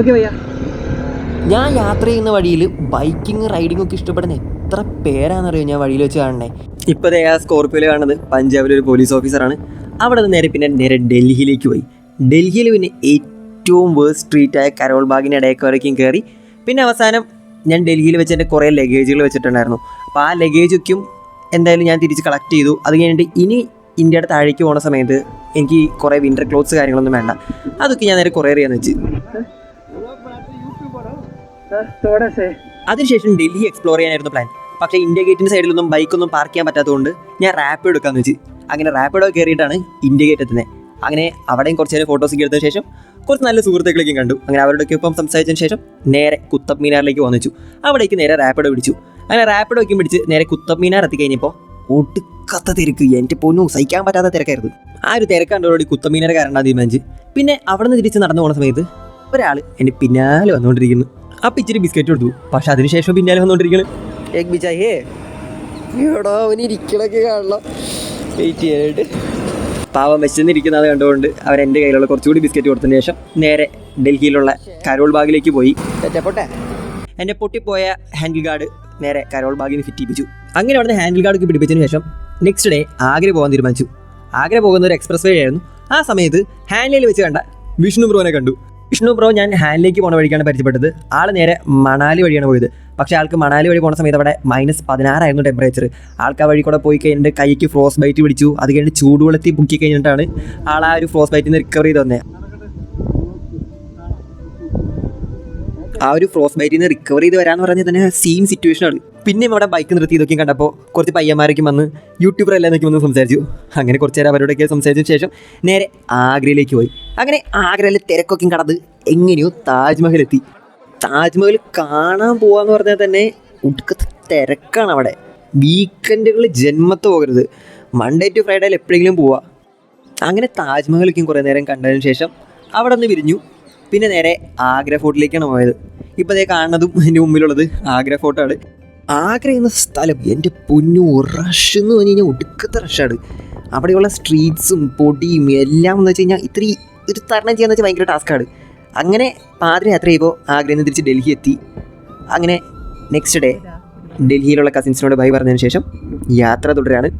Okay ഭയ്യ. ഞാൻ യാത്ര ചെയ്യുന്ന വഴിയിൽ ബൈക്കിങ് റൈഡിംഗ് ഒക്കെ ഇഷ്ടപ്പെടുന്ന എത്ര പേരാണെന്നറിയോ ഞാൻ വഴിയിൽ വെച്ച് കാണണേ. ഇപ്പോഴത്തെ ആ സ്കോർപ്പിയോയിൽ കാണുന്നത് പഞ്ചാബിലൊരു പോലീസ് ഓഫീസറാണ്. അവിടെ നിന്ന് നേരെ ഡൽഹിയിലേക്ക് പോയി. ഡൽഹിയിൽ പിന്നെ ഏറ്റവും വേഴ്സ്റ്റ് സ്ട്രീറ്റായ കരോൾ ബാഗിൻ്റെ ഇടയ്ക്ക് വരയ്ക്കും കയറി. പിന്നെ അവസാനം ഞാൻ ഡൽഹിയിൽ വെച്ച് എൻ്റെ കുറേ ലഗേജുകൾ വെച്ചിട്ടുണ്ടായിരുന്നു. അപ്പോൾ ആ ലഗേജൊക്കെയും എന്തായാലും ഞാൻ തിരിച്ച് കളക്ട് ചെയ്തു. അത് കഴിഞ്ഞിട്ട് ഇനി ഇന്ത്യയുടെ താഴേക്ക് പോകുന്ന സമയത്ത് എനിക്ക് കുറേ വിൻ്റർ ക്ലോത്ത്സ് കാര്യങ്ങളൊന്നും വേണ്ട. അതൊക്കെ ഞാൻ നേരെ കുറേ അറിയാമെന്ന് വെച്ച്. അതിനുശേഷം ഡൽഹി എക്സ്പ്ലോർ ചെയ്യാനായിരുന്നു പ്ലാൻ. പക്ഷേ ഇന്ത്യ ഗേറ്റിൻ്റെ സൈഡിലൊന്നും ബൈക്കൊന്നും പാർക്ക് ചെയ്യാൻ പറ്റാത്തതുകൊണ്ട് ഞാൻ റാപ്പിഡോ എടുക്കാമെന്ന് വെച്ച്. അങ്ങനെ റാപ്പിഡോ കയറിയിട്ടാണ് ഇന്ത്യ ഗേറ്റ് എത്തുന്നത്. അങ്ങനെ അവിടെയും കുറച്ച് നേരം ഫോട്ടോസൊക്കെ എടുത്തതിന് ശേഷം കുറച്ച് നല്ല സുഹൃത്തുക്കളേക്കും കണ്ടു. അങ്ങനെ അവരുടെയൊക്കെ ഇപ്പം സംസാരിച്ചതിന് ശേഷം നേരെ കുത്തബ് മീനാറിലേക്ക് വന്നിച്ചു. അവിടേക്ക് നേരെ റാപ്പിഡോ പിടിച്ചു. അങ്ങനെ റാപ്പിഡോയ്ക്കും പിടിച്ച് നേരെ കുത്തബ് മീനാർ എത്തിക്കഴിഞ്ഞപ്പോൾ ഒടുക്കത്ത തിരക്ക്. എൻ്റെ പൊന്നു സഹിക്കാൻ പറ്റാത്ത തിരക്കായിരുന്നു. ആ ഒരു തിരക്കണ്ടോടി കുത്തബ് മീനാർ കയറേണ്ട തീരുമാനിച്ച്. പിന്നെ അവിടെ നിന്ന് തിരിച്ച് നടന്നു പോകുന്ന സമയത്ത് ഒരാൾ എൻ്റെ പിന്നാലെ വന്നുകൊണ്ടിരിക്കുന്നു. അപ്പം ഇച്ചിരി ബിസ്ക്കറ്റ് കൊടുത്തു. പക്ഷെ അതിനുശേഷം പിന്നാലെ വന്നുകൊണ്ടിരിക്കുന്നു. ഏക് ബിച്ചായേ എവിടോ അവനിരിക്കണൊക്കെ കാണണം. വെയിറ്റ് ചെയ്യാനായിട്ട് പാവം വെച്ചെന്നിരിക്കുന്നത് കണ്ടുകൊണ്ട് അവൻ എൻ്റെ കയ്യിലുള്ള കുറച്ചുകൂടി ബിസ്ക്കറ്റ് കൊടുത്തതിന് ശേഷം നേരെ ഡൽഹിയിലുള്ള കരോൾ ബാഗിലേക്ക് പോയി. തെറ്റപ്പോട്ടെ എൻ്റെ പൊട്ടിപ്പോയ ഹാൻഡിൽ ഗാർഡ് നേരെ കരോൾ ബാഗിന് ഫിറ്റ് ചെയ്യിപ്പിച്ചു. അങ്ങനെ അവിടുന്ന് ഹാൻഡിൽ ഗാർഡൊക്കെ പിടിപ്പിച്ചതിന് ശേഷം നെക്സ്റ്റ് ഡേ ആഗ്ര പോകാൻ തീരുമാനിച്ചു. ആഗ്ര പോകുന്ന ഒരു എക്സ്പ്രസ് വേ ആയിരുന്നു. ആ സമയത്ത് ഹാൻഡിൽ വെച്ച് കണ്ട വിഷ്ണു ബ്രോനെ കണ്ടു. വിഷ്ണു ബ്രോ ഞാൻ ഹാൻഡിലേക്ക് പോകുന്ന വഴിക്കാണ് പരിചയപ്പെട്ടത്. ആൾ നേരെ മണാലി വഴിയാണ് പോയത്. പക്ഷേ ആൾക്ക് മണാലി വഴി പോകുന്ന സമയത്ത് അവിടെ -16 ടെമ്പറേച്ചർ. ആൾക്ക് ആ വഴി കൂടെ പോയി കഴിഞ്ഞിട്ട് കൈക്ക് ഫ്രോസ്റ്റ് ബൈറ്റ് പിടിച്ചു. അത് കഴിഞ്ഞിട്ട് ചൂടുവെള്ളത്തിൽ മുക്കി കഴിഞ്ഞിട്ടാണ് ആൾ ആ ഒരു ഫ്രോസ്റ്റ് ബൈറ്റിൽ നിന്ന് റിക്കവർ ചെയ്ത് വന്നത്. ആ ഒരു ഫ്രോസ്റ്റ് ബൈറ്റിൽ നിന്ന് റിക്കവർ ചെയ്ത് വരാമെന്ന് പറഞ്ഞാൽ തന്നെ സെയിം സിറ്റുവേഷനാണ്. പിന്നെയും അവിടെ ബൈക്ക് നിർത്തി ഇതൊക്കെയും കണ്ടപ്പോൾ കുറച്ച് പയ്യന്മാരൊക്കെ വന്ന് യൂട്യൂബർ എല്ലാം നോക്കി വന്ന് സംസാരിച്ചു. അങ്ങനെ കുറച്ച് നേരം അവരോടൊക്കെ സംസാരിച്ചതിന് ശേഷം നേരെ ആഗ്രയിലേക്ക് പോയി. അങ്ങനെ ആഗ്രയിലെ തിരക്കൊക്കെ കടന്ന് എങ്ങനെയോ താജ്മഹൽ എത്തി. താജ്മഹൽ കാണാൻ പോകാമെന്ന് പറഞ്ഞാൽ തന്നെ ഒടുക്കത്തെ തിരക്കാണ് അവിടെ. വീക്കെൻഡുകളിൽ ജന്മത്ത് പോകരുത്. മൺഡേ ടു ഫ്രൈഡേയിൽ എപ്പോഴെങ്കിലും പോവുക. അങ്ങനെ താജ്മഹലൊക്കെയും കുറേ നേരം കണ്ടതിന് ശേഷം അവിടെ നിന്ന് വിരിഞ്ഞു. പിന്നെ നേരെ ആഗ്ര ഫോർട്ടിലേക്കാണ് പോയത്. ഇപ്പോൾ അതേ കാണുന്നതും എൻ്റെ മുമ്പിലുള്ളത് ആഗ്ര ഫോർട്ടാണ്. ആഗ്ര എന്ന സ്ഥലം എൻ്റെ പൊന്നു റഷ് എന്ന് പറഞ്ഞു കഴിഞ്ഞാൽ ഒടുക്കത്തെ റഷാണ്. അവിടെയുള്ള സ്ട്രീറ്റ്സും പൊടിയും എല്ലാം എന്ന് വെച്ച് കഴിഞ്ഞാൽ ഇത്തിരി ഒരു തരണം ചെയ്യാന്ന് വെച്ചാൽ ഭയങ്കര ടാസ്ക്കാണ്. അങ്ങനെ പാതിര യാത്ര ചെയ്യുമ്പോൾ ആഗ്രയിൽ നിന്ന് തിരിച്ച് ഡൽഹി എത്തി. അങ്ങനെ നെക്സ്റ്റ് ഡേ ഡൽഹിയിലുള്ള കസിൻസിനോട് ബൈ പറഞ്ഞതിന് ശേഷം യാത്ര തുടരാണ്.